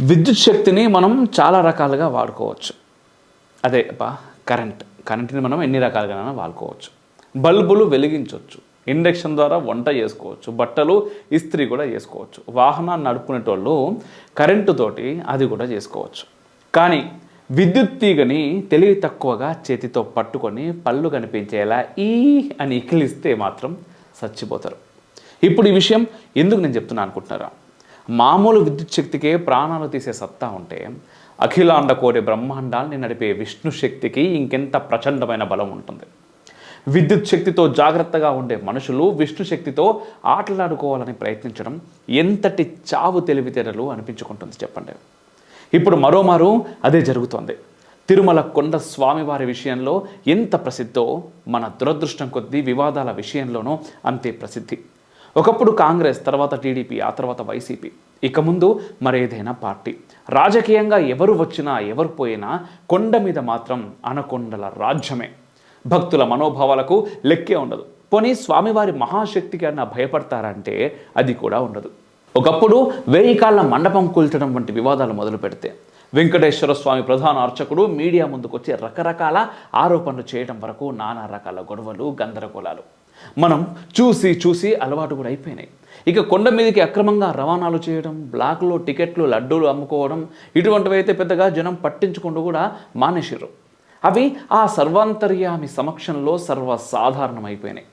విద్యుత్ శక్తిని మనం చాలా రకాలుగా వాడుకోవచ్చు. అదే కరెంట్ని మనం ఎన్ని రకాలుగానైనా వాడుకోవచ్చు. బల్బులు వెలిగించవచ్చు, ఇండక్షన్ ద్వారా వంట చేసుకోవచ్చు, బట్టలు ఇస్త్రీ కూడా చేసుకోవచ్చు. వాహనాన్ని నడుపుకునేటోళ్ళు కరెంటుతోటి అది కూడా చేసుకోవచ్చు. కానీ విద్యుత్ తీగని తెలివి తక్కువగా చేతితో పట్టుకొని పళ్ళు కనిపించేలా అని ఇకిలిస్తే మాత్రం చచ్చిపోతారు. ఇప్పుడు ఈ విషయం ఎందుకు నేను చెప్తున్నా అనుకుంటున్నారా? మామూలు విద్యుత్ శక్తికే ప్రాణాలు తీసే సత్తా ఉంటే అఖిలాండ కోరి బ్రహ్మాండాల్ని నడిపే విష్ణు శక్తికి ఇంకెంత ప్రచండమైన బలం ఉంటుంది. విద్యుత్ శక్తితో జాగ్రత్తగా ఉండే మనుషులు విష్ణు శక్తితో ఆటలాడుకోవాలని ప్రయత్నించడం ఎంతటి చావు తెలివితేటలు అనిపించుకుంటుంది చెప్పండి. ఇప్పుడు మరోమారు అదే జరుగుతోంది. తిరుమల కొండ స్వామివారి విషయంలో ఎంత ప్రసిద్ధో మన దురదృష్టం కొద్దీ వివాదాల విషయంలోనూ అంతే ప్రసిద్ధి. ఒకప్పుడు కాంగ్రెస్, తర్వాత టీడీపీ, ఆ తర్వాత వైసీపీ, ఇక ముందు మరేదైనా పార్టీ, రాజకీయంగా ఎవరు వచ్చినా ఎవరు పోయినా కొండ మీద మాత్రం అనకొండల రాజ్యమే. భక్తుల మనోభావాలకు లెక్కే ఉండదు. పోనీ స్వామివారి మహాశక్తికి అన్న భయపడతారంటే అది కూడా ఉండదు. ఒకప్పుడు 1000 కాళ్ళ మండపం కూల్చడం వంటి వివాదాలు మొదలు పెడితే వెంకటేశ్వర స్వామి ప్రధాన అర్చకుడు మీడియా ముందుకొచ్చి రకరకాల ఆరోపణలు చేయడం వరకు నానా రకాల గొడవలు, గందరగోళాలు మనం చూసి అలవాటు కూడా అయిపోయినాయి. ఇక కొండ మీదకి అక్రమంగా రవాణాలు చేయడం, బ్లాక్లో టికెట్లు, లడ్డూలు అమ్ముకోవడం, ఇటువంటివి అయితే పెద్దగా జనం పట్టించుకుంటూ కూడా మానేసిర్రు. అవి ఆ సర్వాంతర్యామి సమక్షంలో సర్వసాధారణమైపోయినాయి.